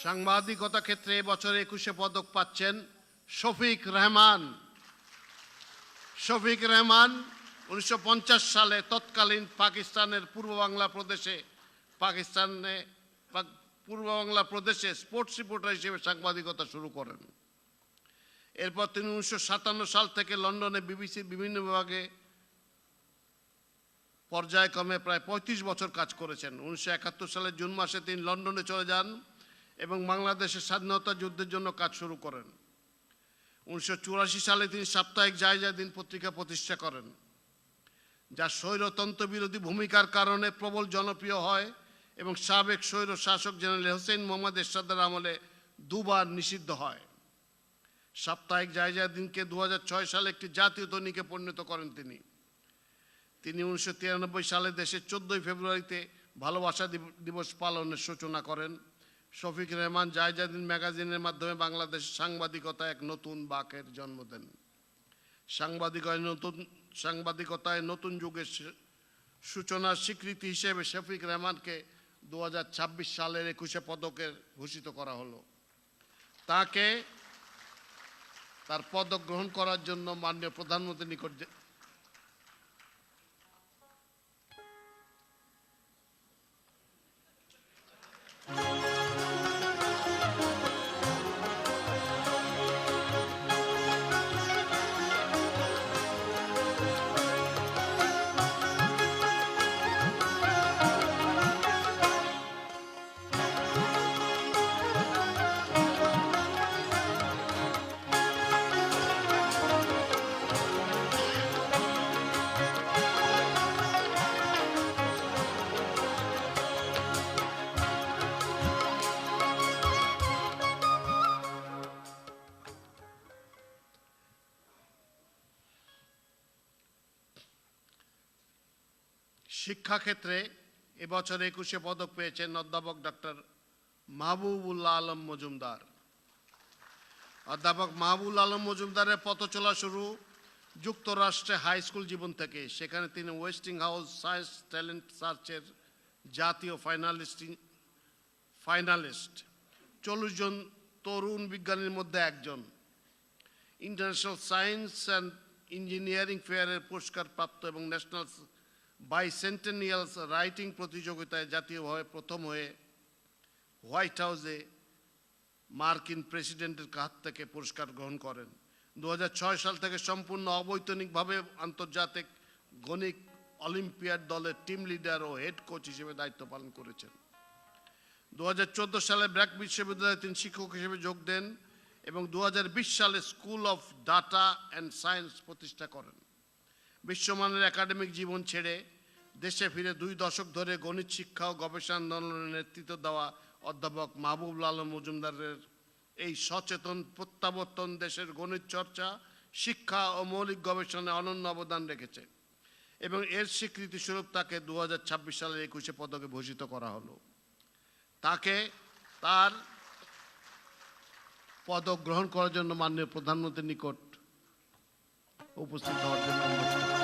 সাংবাদিকতা ক্ষেত্রে এবছর 21শে পদক পাচ্ছেন শফিক রেহমান। শফিক রেহমান 1950 সালে তৎকালীন পাকিস্তানের পূর্ব বাংলা প্রদেশে স্পোর্টস রিপোর্টার হিসেবে সাংবাদিকতা শুরু করেন। এরপর তিনি 1957 সাল থেকে লন্ডনে বিবিসির বিভিন্ন বিভাগে পর্যায়ক্রমে প্রায় 35 বছর কাজ করেছেন। 1971 সালের জুন মাসে তিনি লন্ডনে চলে যান এবং বাংলাদেশের স্বাধীনতা যুদ্ধের জন্য কাজ শুরু করেন। 1984 সালে তিনি সাপ্তাহিক জায়জা দিন পত্রিকা প্রতিষ্ঠা করেন, যা স্বৈরতন্ত্র বিরোধী ভূমিকার কারণে প্রবল জনপ্রিয় হয় এবং সাবেক স্বৈর শাসক জেনারেল হোসেন মোহাম্মদ এরশাদের আমলে দুবার নিষিদ্ধ হয়। সাপ্তাহিক জায়জা দিনকে 2006 সালে একটি জাতীয় দৈনিকে পরিণত করেন তিনি। 1993 সালে দেশের 14 ফেব্রুয়ারিতে ভালোবাসা দিবস পালনের সূচনা করেন। শফিক রেহমান জায়জাদিন ম্যাগাজিনের মাধ্যমে বাংলাদেশের সাংবাদিকতায় এক নতুন বাঁকের জন্ম দেন। সাংবাদিকতায় নতুন যুগের সূচনার স্বীকৃতি হিসেবে শফিক রেহমানকে 2026 সালের 21শে পদকের ভূষিত করা হলো। তাকে তার পদক গ্রহণ করার জন্য মাননীয় প্রধানমন্ত্রীর নিকট শিক্ষাক্ষেত্রে এবছর 21শে পদক পেয়েছেন অধ্যাপক ডক্টর মাহবুবুল্লাহ আলম মজুমদার। অধ্যাপক মাহবুবুল আলম মজুমদারের পথ চলা শুরু যুক্তরাষ্ট্রে হাই স্কুল জীবন থেকে। সেখানে তিনি ওয়েস্টিংহাউস সায়েন্স ট্যালেন্ট সার্চের জাতীয় ফাইনালিস্ট 40 জন তরুণ বিজ্ঞানীর মধ্যে একজন। ইন্টারন্যাশনাল সায়েন্স অ্যান্ড ইঞ্জিনিয়ারিং ফেয়ারের পুরস্কার প্রাপ্ত এবং ন্যাশনাল বাইসেন্টেনিয়ালস রাইটিং প্রতিযোগিতায় জাতীয়ভাবে প্রথম হয়ে হোয়াইট হাউসে মার্কিন প্রেসিডেন্টের কাছ থেকে পুরস্কার গ্রহণ করেন। 2006 সাল থেকে সম্পূর্ণ অবৈতনিকভাবে আন্তর্জাতিক গণিত অলিম্পিয়াড দলের টিম লিডার ও হেড কোচ হিসেবে দায়িত্ব পালন করেছেন। 2014 সালে ব্র্যাক বিশ্ববিদ্যালয়ে তিনি শিক্ষক হিসেবে যোগ দেন এবং 2020 সালে school of data and science প্রতিষ্ঠা করেন। বিশ্বমানের একাডেমিক জীবন ছেড়ে দেশে ফিরে 2 দশক ধরে গণিত শিক্ষা ও গবেষণা আন্দোলনের নেতৃত্ব দেওয়া অধ্যাপক মাহবুবুল আলম মজুমদারের এই সচেতন প্রত্যাবর্তন দেশের গণিত চর্চা, শিক্ষা ও মৌলিক গবেষণায় অনন্য অবদান রেখেছে এবং এর স্বীকৃতি স্বরূপ তাকে 2026 সালের 21শে পদকে ভূষিত করা হলো। তাকে তার পদক গ্রহণ করার জন্য মাননীয় প্রধানমন্ত্রীর নিকট উপস্থিত হওয়ার জন্য অনুরোধ করছি।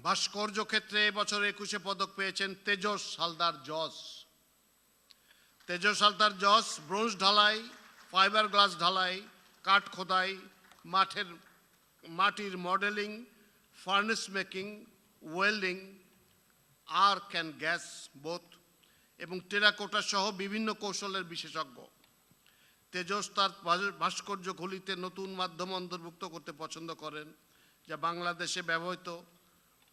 ভাস্কর্য ক্ষেত্রে এবছর 21 পদক পেয়েছেন তেজস হালদার জস। তেজস হালদার জস ব্রোঞ্জ ঢালাই, ফাইবার গ্লাস ঢালাই, কাঠ খোদাই, মাটির modelling, furnace making, welding, arc and gas both এবং টেরাকোটা সহ বিভিন্ন কৌশলের বিশেষজ্ঞ। তেজস তার ভাস্কর্যগুলিতে নতুন মাধ্যম অন্তর্ভুক্ত করতে পছন্দ করেন, যা বাংলাদেশে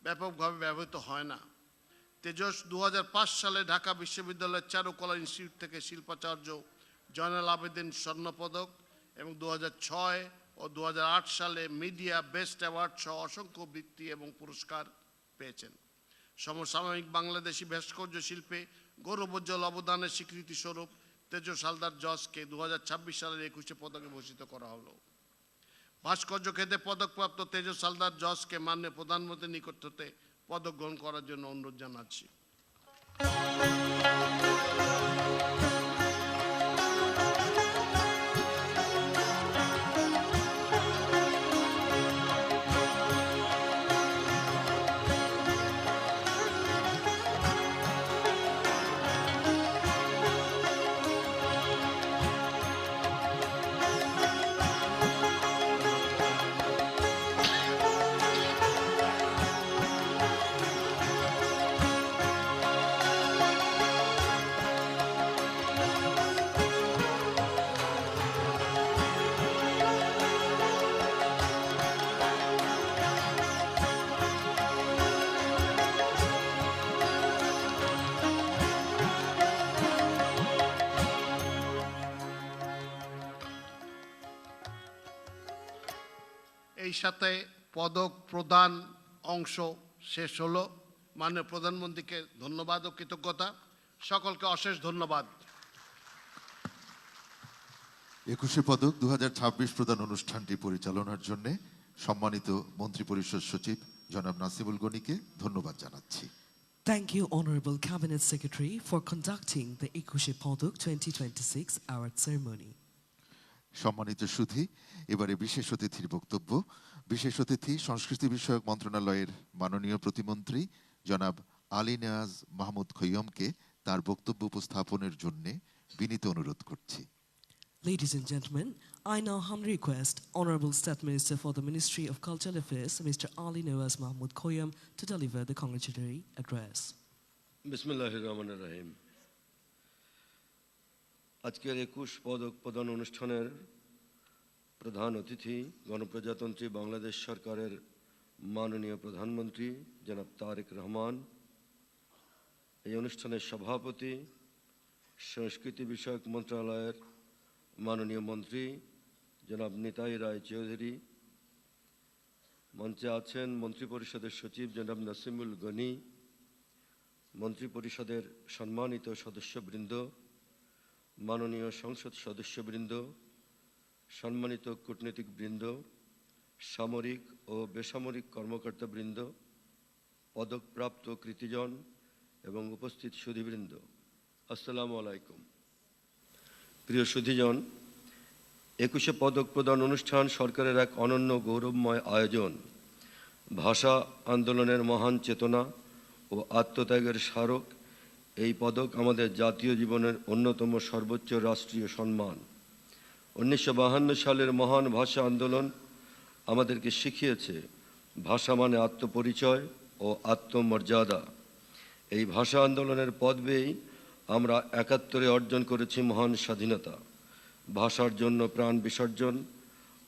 ব্যাপকভাবে ব্যবহৃত হয় না। তেজস 2005 সালে ঢাকা বিশ্ববিদ্যালয়ের চারুকলা ইনস্টিটিউট থেকে শিল্পাচার্য জয়নাল আবেদিন স্বর্ণপদক এবং 2006 ও 2008 সালে মিডিয়া বেস্ট অ্যাওয়ার্ড সহ অসংখ্য বৃত্তি এবং পুরস্কার পেয়েছেন। সমসাময়িক বাংলাদেশি ভাস্কর্য শিল্পে গৌরবোজ্জ্বল অবদানের স্বীকৃতি স্বরূপ তেজস হালদার জসকে 2026 সালের 21 পদকে ভূষিত করা হলো। ভাস্কর্য ক্ষেত্রে পদকপ্রাপ্ত তেজস হালদার জসকে মাননীয় প্রধানমন্ত্রীর নিকট হতে পদক গ্রহণ করার জন্য অনুরোধ জানাচ্ছি। এই সাথে পদক প্রদান অংশ শেষ হলো। মাননীয় প্রধানমন্ত্রীকে ধন্যবাদ ও কৃতজ্ঞতা। সকলকে অশেষ ধন্যবাদ। 21 পদক 2026 প্রদান অনুষ্ঠানটি পরিচালনার জন্য সম্মানিত মন্ত্রিপরিষদ সচিব জনাব নাসিমুল গনিকে ধন্যবাদ জানাচ্ছি। Thank you, Honorable Cabinet Secretary, for conducting the Ekushe Podok 2026 award ceremony. সম্মানিত সুধী, এবারে বিশেষ অতিথির বক্তব্য। বিশেষ অতিথি সংস্কৃতি বিষয়ক মন্ত্রণালয়ের মাননীয় প্রতিমন্ত্রী জনাব আলী নেয়াজ মাহমুদ খৈয়মকে তার বক্তব্য উপস্থাপনের জন্য বিনীত অনুরোধ করছি। Ladies and gentlemen, I now humbly request Honorable State Minister for the Ministry of Cultural Affairs, Mr. Ali Nawaz Mahmood Khoyam, to deliver the congratulatory address. বিসমিল্লাহির রহমানির রহিম। আজকের 21 পদক প্রদান অনুষ্ঠানের প্রধান অতিথি গণপ্রজাতন্ত্রী বাংলাদেশ সরকারের মাননীয় প্রধানমন্ত্রী জনাব তারেক রহমান, এই অনুষ্ঠানের সভাপতি সংস্কৃতি বিষয়ক মন্ত্রণালয়ের মাননীয় মন্ত্রী জনাব নিতাই রায় চৌধুরী, মঞ্চে আছেন মন্ত্রিপরিষদের সচিব জনাব নাসিমুল গনি, মন্ত্রিপরিষদের সম্মানিত সদস্যবৃন্দ, মাননীয় সংসদ সদস্যবৃন্দ, সম্মানিত কূটনীতিকবৃন্দ, সামরিক ও বেসামরিক কর্মকর্তাবৃন্দ, পদকপ্রাপ্ত কৃতিজন এবং উপস্থিত সুধীবৃন্দ, আসসালামু আলাইকুম। প্রিয় সুধীজন, 21 পদক প্রদান অনুষ্ঠান সরকারের এক অনন্য গৌরবময় আয়োজন। ভাষা আন্দোলনের মহান চেতনা ও আত্মত্যাগের স্মারক এই পদক আমাদের জাতীয় জীবনের অন্যতম সর্বোচ্চ রাষ্ট্রীয় সম্মান। 1952 সালের মহান ভাষা আন্দোলন আমাদেরকে শিখিয়েছে ভাষা মানে আত্মপরিচয় ও আত্মমর্যাদা। এই ভাষা আন্দোলনের পথ বেয়েই আমরা 71-এ অর্জন করেছি মহান স্বাধীনতা। ভাষার জন্য প্রাণ বিসর্জন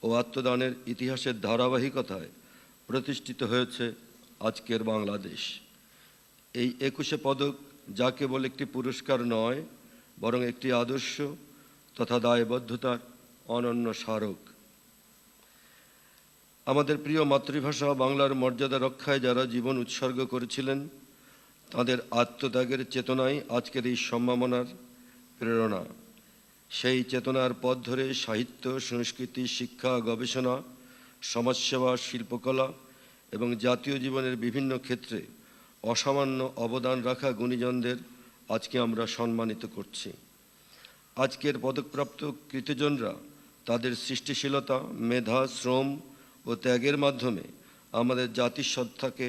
ও আত্মদানের ইতিহাসের ধারাবাহিকতায় প্রতিষ্ঠিত হয়েছে আজকের বাংলাদেশ। এই 21 পদক যা কেবল একটি পুরস্কার নয়, বরং একটি আদর্শ তথা দায়বদ্ধতার অনন্য স্মারক। আমাদের প্রিয় মাতৃভাষা বাংলার মর্যাদা রক্ষায় যারা জীবন উৎসর্গ করেছিলেন, তাদের আত্মত্যাগের চেতনাই আজকের এই সম্মাননার প্রেরণা। সেই চেতনার পথ ধরে সাহিত্য, সংস্কৃতি, শিক্ষা, গবেষণা, সমাজসেবা, শিল্পকলা এবং জাতীয় জীবনের বিভিন্ন ক্ষেত্রে অসামান্য অবদান রাখা গুণীজনদের আজকে আমরা সম্মানিত করছি। আজকের পদকপ্রাপ্ত কৃতিজনরা তাদের সৃষ্টিশীলতা, মেধা, শ্রম ও ত্যাগের মাধ্যমে আমাদের জাতিসত্তাকে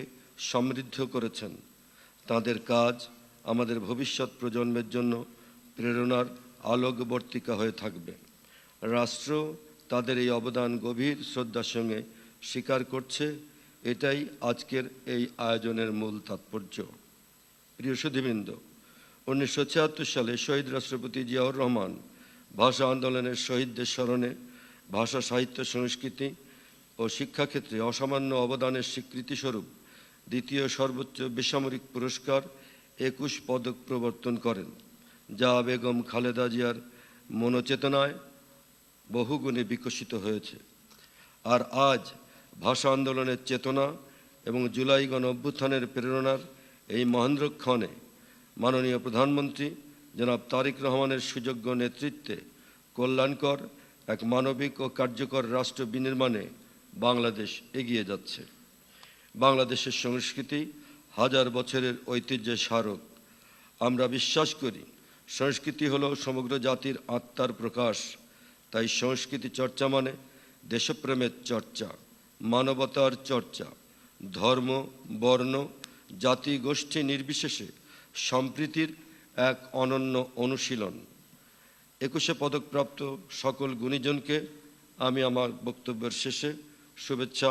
সমৃদ্ধ করেছেন। তাদের কাজ আমাদের ভবিষ্যৎ প্রজন্মের জন্য প্রেরণার আলোকবর্তিকা হয়ে থাকবে। রাষ্ট্র তাদের এই অবদান গভীর শ্রদ্ধার সঙ্গে স্বীকার করছে। এটাই আজকের এই আয়োজনের মূল তাৎপর্য। প্রিয় সুধীবৃন্দ, 1976 সালে শহীদ রাষ্ট্রপতি জিয়াউর রহমান ভাষা আন্দোলনের শহীদদের স্মরণে ভাষা, সাহিত্য, সংস্কৃতি ও শিক্ষাক্ষেত্রে অসামান্য অবদানের স্বীকৃতিস্বরূপ দ্বিতীয় সর্বোচ্চ বেসামরিক পুরস্কার 21 পদক প্রবর্তন করেন, যা বেগম খালেদা জিয়ার মনোচেতনায় বহুগুণে বিকশিত হয়েছে। আর আজ ভাষা আন্দোলনের চেতনা এবং জুলাই গণ অভ্যুত্থানের প্রেরণার এই মহেন্দ্রক্ষণে মাননীয় প্রধানমন্ত্রী জনাব তারেক রহমানের সুযোগ্য নেতৃত্বে কল্যাণকর এক মানবিক ও কার্যকর রাষ্ট্র বিনির্মাণে বাংলাদেশ এগিয়ে যাচ্ছে। বাংলাদেশের সংস্কৃতি হাজার বছরের ঐতিহ্যের স্মারক। আমরা বিশ্বাস করি সংস্কৃতি হলো সমগ্র জাতির আত্মার প্রকাশ। তাই সংস্কৃতি চর্চা মানে দেশপ্রেমের চর্চা, মানবতার চর্চা, ধর্ম, বর্ণ, জাতি, গোষ্ঠী নির্বিশেষে সম্প্রীতির এক অনন্য অনুশীলন। 21 পদকপ্রাপ্ত সকল গুণীজনকে আমি আমার বক্তব্যের শেষে শুভেচ্ছা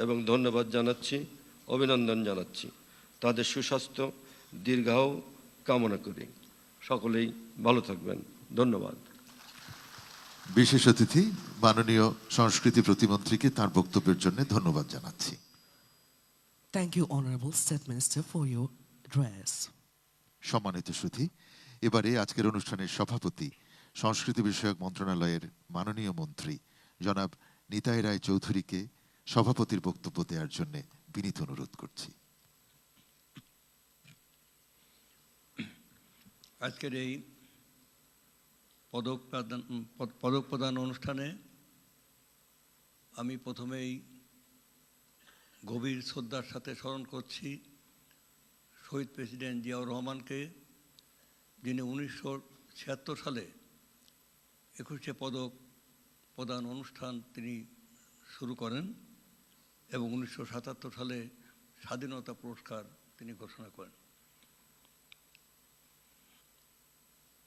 এবং ধন্যবাদ জানাচ্ছি, অভিনন্দন জানাচ্ছি। তাদের সুস্বাস্থ্য দীর্ঘায়ু কামনা করি। সকলেই ভালো থাকবেন। ধন্যবাদ। বিশেষ অতিথি মাননীয় সংস্কৃতি প্রতিমন্ত্রীকে তার বক্তব্যের জন্য ধন্যবাদ জানাচ্ছি। Thank you, Honorable State Minister, for your address. সম্মানিত সুধী, এবারে আজকের অনুষ্ঠানের সভাপতি সংস্কৃতি বিষয়ক মন্ত্রণালয়ের মাননীয় মন্ত্রী জনাব নিতাই রায় চৌধুরীকে সভাপতির বক্তব্য দেওয়ার জন্য বিনীত অনুরোধ করছি। আজকের এই পদক প্রদান অনুষ্ঠানে আমি প্রথমেই গভীর শ্রদ্ধার সাথে স্মরণ করছি শহীদ প্রেসিডেন্ট জিয়াউর রহমানকে, যিনি 1976 সালে 21 পদক প্রদান অনুষ্ঠান তিনি শুরু করেন এবং 1977 সালে স্বাধীনতা পুরস্কার তিনি ঘোষণা করেন।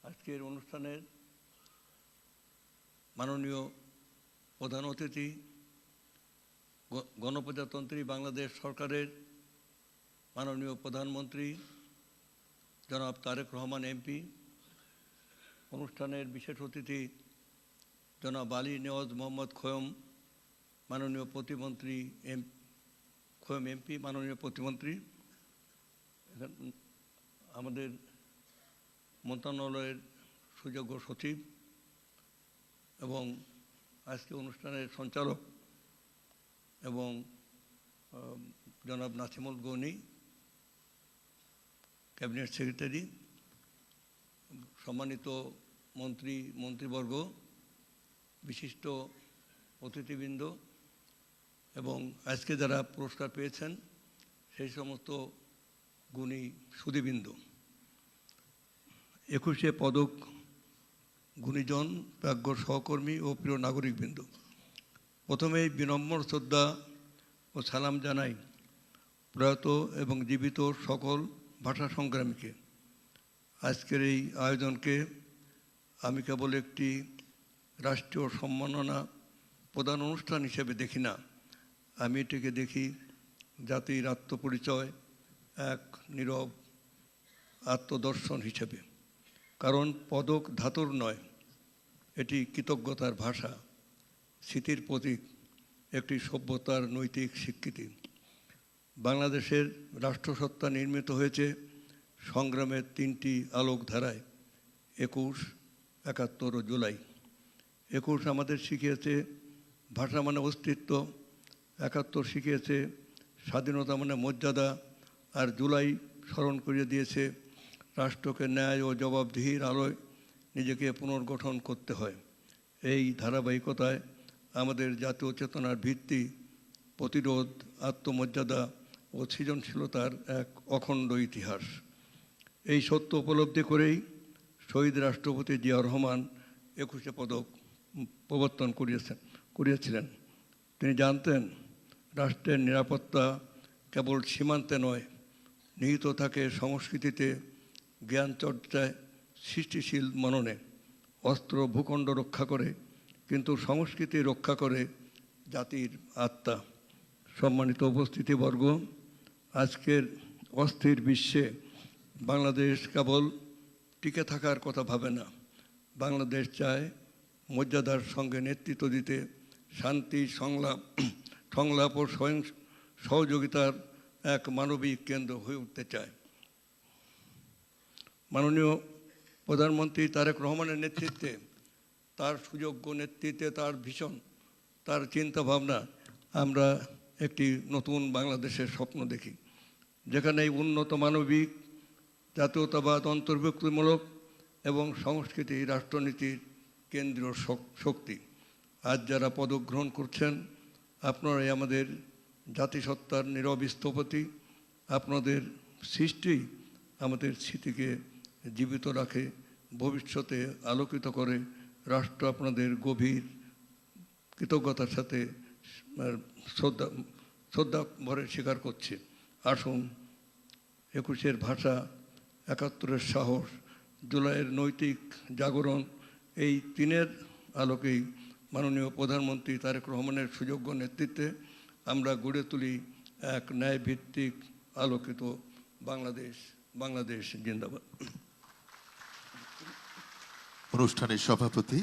আজকের অনুষ্ঠানের মাননীয় প্রধান অতিথি গণপ্রজাতন্ত্রী বাংলাদেশ সরকারের মাননীয় প্রধানমন্ত্রী জনাব তারেক রহমান এমপি, অনুষ্ঠানের বিশেষ অতিথি জনাব আলী নেওয়াজ মোহাম্মদ খোয়ম, মাননীয় প্রতিমন্ত্রী খোয়ম এমপি, মাননীয় প্রতিমন্ত্রী, আমাদের মন্ত্রণালয়ের সুযোগ্য সচিব এবং আজকে অনুষ্ঠানের সঞ্চালক এবং জনাব নাসিমুল গনি, ক্যাবিনেট সেক্রেটারি, সম্মানিত মন্ত্রীবর্গ, বিশিষ্ট অতিথিবৃন্দ এবং আজকে যারা পুরস্কার পেয়েছেন সেই সমস্ত গুণী সুধীবৃন্দ, 21 পদক গুণীজন, প্রাজ্ঞ সহকর্মী ও প্রিয় নাগরিকবৃন্দ, প্রথমেই বিনম্র শ্রদ্ধা ও সালাম জানাই প্রয়াত এবং জীবিত সকল ভাষা সংগ্রামীকে। আজকের এই আয়োজনকে আমি কেবল একটি রাষ্ট্রীয় সম্মাননা প্রদান অনুষ্ঠান হিসেবে দেখি না, আমি এটিকে দেখি জাতির আত্মপরিচয়, এক নীরব আত্মদর্শন হিসেবে। কারণ পদক ধাতুর নয়, এটি কৃতজ্ঞতার ভাষা, স্মৃতির প্রতীক, একটি সভ্যতার নৈতিক স্বীকৃতি। বাংলাদেশের রাষ্ট্রসত্তা নির্মিত হয়েছে সংগ্রামের 3টি আলোকধারায়, 21, 71 ও জুলাই। 21 আমাদের শিখিয়েছে ভাষা মানে অস্তিত্ব, 71 শিখিয়েছে স্বাধীনতা মানে মর্যাদা, আর জুলাই স্মরণ করিয়ে দিয়েছে রাষ্ট্রকে ন্যায় ও জবাবদিহির আলোয় নিজেকে পুনর্গঠন করতে হয়। এই ধারাবাহিকতায় আমাদের জাতীয় চেতনার ভিত্তি প্রতিরোধ, আত্মমর্যাদা ও সৃজনশীলতার এক অখণ্ড ইতিহাস। এই সত্য উপলব্ধি করেই শহীদ রাষ্ট্রপতি জিয়াউর রহমান 21 পদক প্রবর্তন করিয়েছিলেন। তিনি জানতেন রাষ্ট্রের নিরাপত্তা কেবল সীমান্তে নয়, নিহিত থাকে সংস্কৃতিতে, জ্ঞান চর্চায়, সৃষ্টিশীল মননে। অস্ত্র ভূখণ্ড রক্ষা করে, কিন্তু সংস্কৃতি রক্ষা করে জাতির আত্মা। সম্মানিত উপস্থিতিবর্গ, আজকের অস্থির বিশ্বে বাংলাদেশ কেবল টিকে থাকার কথা ভাবে না। বাংলাদেশ চায় মর্যাদার সঙ্গে নেতৃত্ব দিতে, শান্তি, সংলাপ ও সহযোগিতার এক মানবিক কেন্দ্র হয়ে উঠতে চায়। মাননীয় প্রধানমন্ত্রী তারেক রহমানের নেতৃত্বে, তার সুযোগ্য নেতৃত্বে, তার ভীষণ, তার চিন্তাভাবনা, আমরা একটি নতুন বাংলাদেশের স্বপ্ন দেখি, যেখানে উন্নত মানবিক, জাতীয়তাবাদ, অন্তর্ভুক্তিমূলক এবং সংস্কৃতি রাষ্ট্রনীতির কেন্দ্রীয় শক্তি। আজ যারা পদক গ্রহণ করছেন, আপনারাই আমাদের জাতিসত্তার নীরব স্থপতি। আপনাদের সৃষ্টি আমাদের স্মৃতিকে জীবিত রাখে, ভবিষ্যতে আলোকিত করে। রাষ্ট্র আপনাদের গভীর কৃতজ্ঞতার সাথে শ্রদ্ধা ভরে স্বীকার করছে। আসুন 21-এর ভাষা, 71-এর সাহস, জুলাইয়ের নৈতিক জাগরণ, এই তিনের আলোকেই মাননীয় প্রধানমন্ত্রী তারেক রহমানের সুযোগ্য নেতৃত্বে আমরা গড়ে তুলি এক ন্যায়ভিত্তিক আলোকিত বাংলাদেশ। বাংলাদেশ জিন্দাবাদ। অনুষ্ঠানের সভাপতি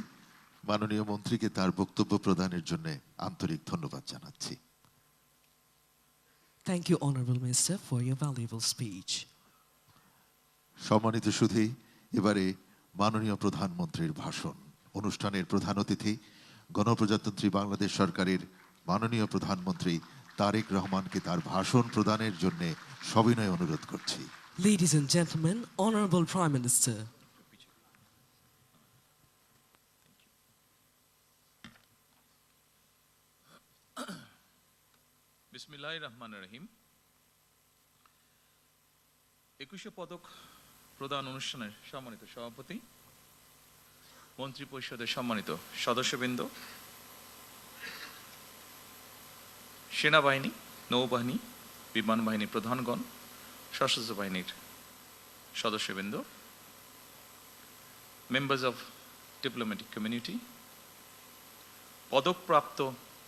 মাননীয় মন্ত্রীকে তার বক্তব্য প্রদানের জন্য আন্তরিক ধন্যবাদ জানাচ্ছি। Thank you, Honorable Minister, for your valuable speech. সম্মানিত সুধী, এবারে মাননীয় প্রধানমন্ত্রীর ভাষণ। অনুষ্ঠানের প্রধান অতিথি গণপ্রজাতন্ত্রী বাংলাদেশ সরকারের মাননীয় প্রধানমন্ত্রী তারেক রহমানকে তার ভাষণ প্রদানের জন্য সবিনয় অনুরোধ করছি। Ladies and gentlemen, Honorable Prime Minister. বিসমিল্লাহির রহমানির রহিম। 21শে পদক প্রদান অনুষ্ঠানের সম্মানিত সভাপতি, মন্ত্রী পরিষদের সম্মানিত সদস্যবৃন্দ, সেনাবাহিনী, নৌবাহিনী, বিমান বাহিনীর প্রধানগণ, সশস্ত্র বাহিনীর সদস্যবৃন্দ, মেম্বার্স অফ ডিপ্লোম্যাটিক কমিউনিটি, পদকপ্রাপ্ত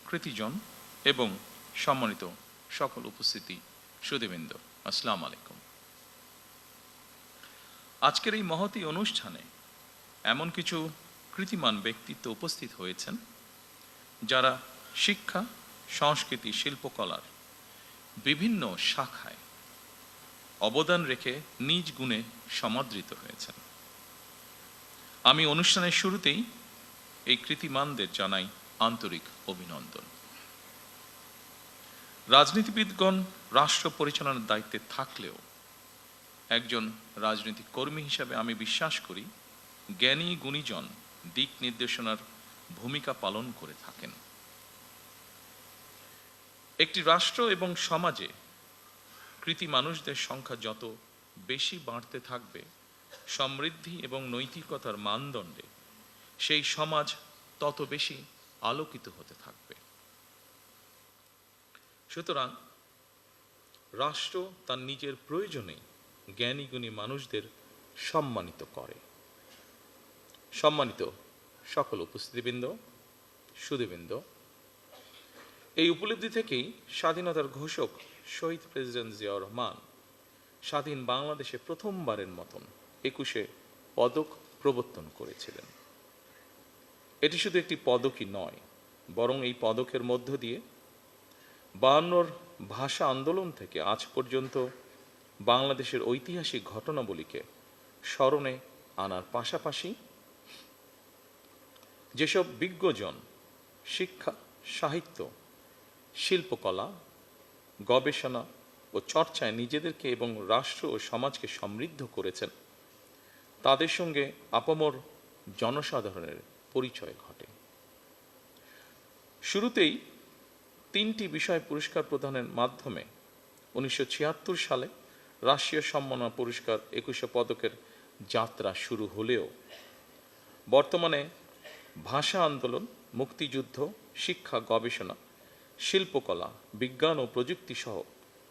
কৃতিজন এবং সম্মানিত সকল উপস্থিতি সুধীবৃন্দ, আসসালামু আলাইকুম। আজকের এই মহতী অনুষ্ঠানে এমন কিছু কৃতিমান ব্যক্তিত্ব উপস্থিত হয়েছেন যারা শিক্ষা, সংস্কৃতি, শিল্পকলার বিভিন্ন শাখায় অবদান রেখে নিজ গুণে সমাদৃত হয়েছেন। আমি অনুষ্ঠানের শুরুতেই এই কৃতিমানদের জানাই আন্তরিক অভিনন্দন। রাজনীতিবিদগণ রাষ্ট্র পরিচালনার দায়িত্বে থাকলেও একজন রাজনৈতিক কর্মী হিসাবে আমি বিশ্বাস করি জ্ঞানী গুণীজন দিক নির্দেশনার ভূমিকা পালন করে থাকেন। একটি রাষ্ট্র এবং সমাজে কৃতি মানুষদের সংখ্যা যত বেশি বাড়তে থাকবে, সমৃদ্ধি এবং নৈতিকতার মানদণ্ডে সেই সমাজ তত বেশি আলোকিত হতে থাকবে। সুতরাং রাষ্ট্র তার নিজের প্রয়োজনে জ্ঞানী গুণী মানুষদের সম্মানিত করে। সম্মানিত সকল উপস্থিতিবৃন্দ, সুধীবৃন্দ, এই উপলব্ধি থেকেই স্বাধীনতার ঘোষক শহীদ প্রেসিডেন্ট জিয়াউর রহমান স্বাধীন বাংলাদেশে প্রথমবারের মতন 21শে পদক প্রবর্তন করেছিলেন। এটি শুধু একটি পদকই নয়, বরং এই পদকের মধ্য দিয়ে 52 ভাষা আন্দোলন থেকে আজ পর্যন্ত বাংলাদেশের ঐতিহাসিক ঘটনাবলীকে স্মরণে আনার পাশাপাশি যেসব বিজ্ঞজন শিক্ষা, সাহিত্য, শিল্পকলা, গবেষণা ও চর্চায় নিজেদেরকে এবং রাষ্ট্র ও সমাজকে সমৃদ্ধ করেছেন, তাদের সঙ্গে আপামর জনসাধারণের পরিচয় ঘটে। শুরুতেই 3টি বিষয় পুরস্কার প্রদানের মাধ্যমে 1976 সালে রাষ্ট্রীয় সম্মাননা পুরস্কার 21শে পদকের যাত্রা শুরু হলেও বর্তমানে ভাষা আন্দোলন, মুক্তিযুদ্ধ, শিক্ষা, গবেষণা, শিল্পকলা, বিজ্ঞান ও প্রযুক্তি সহ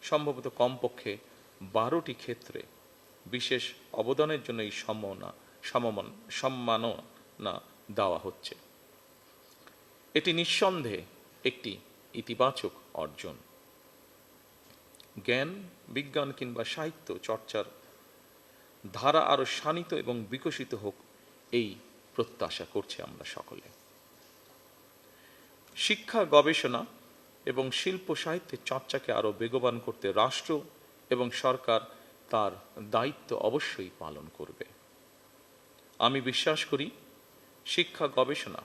সম্ভবত কমপক্ষে 12টি ক্ষেত্রে বিশেষ অবদানের জন্য এই সম্মাননা দেওয়া হচ্ছে। এটি নিঃসন্দেহে একটি ইতিবাচক অর্জন। জ্ঞান, বিজ্ঞান কিংবা সাহিত্য চর্চার ধারা আরো শানিত এবং বিকশিত হোক, এই প্রত্যাশা করছি আমরা সকলে। শিক্ষা, গবেষণা এবং শিল্প সাহিত্যের চর্চাকে আরো বেগবান করতে রাষ্ট্র এবং সরকার তার দায়িত্ব অবশ্যই পালন করবে। আমি বিশ্বাস করি শিক্ষা, গবেষণা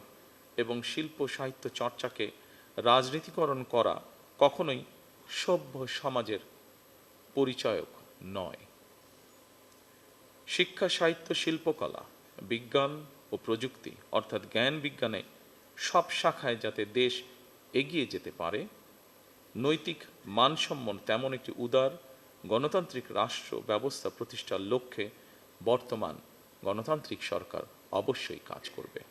এবং শিল্প সাহিত্য চর্চাকে রাজনীতিকরণ করা কখনোই সভ্য সমাজের পরিচায়ক নয়। শিক্ষা, সাহিত্য, শিল্পকলা, বিজ্ঞান ও প্রযুক্তি অর্থাৎ জ্ঞান বিজ্ঞানে সব শাখায় যাতে দেশ এগিয়ে যেতে পারে, নৈতিক মানসম্পন্ন তেমন একটি উদার গণতান্ত্রিক রাষ্ট্র ব্যবস্থা প্রতিষ্ঠার লক্ষ্যে বর্তমান গণতান্ত্রিক সরকার অবশ্যই কাজ করবে।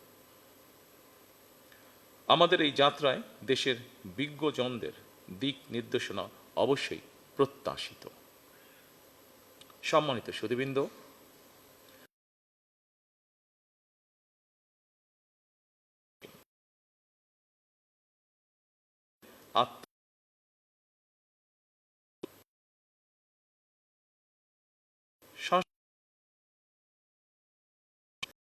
আমাদের এই যাত্রায় দেশের বিজ্ঞজনদের দিক নির্দেশনা অবশ্যই প্রত্যাশিত। সম্মানিত সুধীবৃন্দ, আত্ম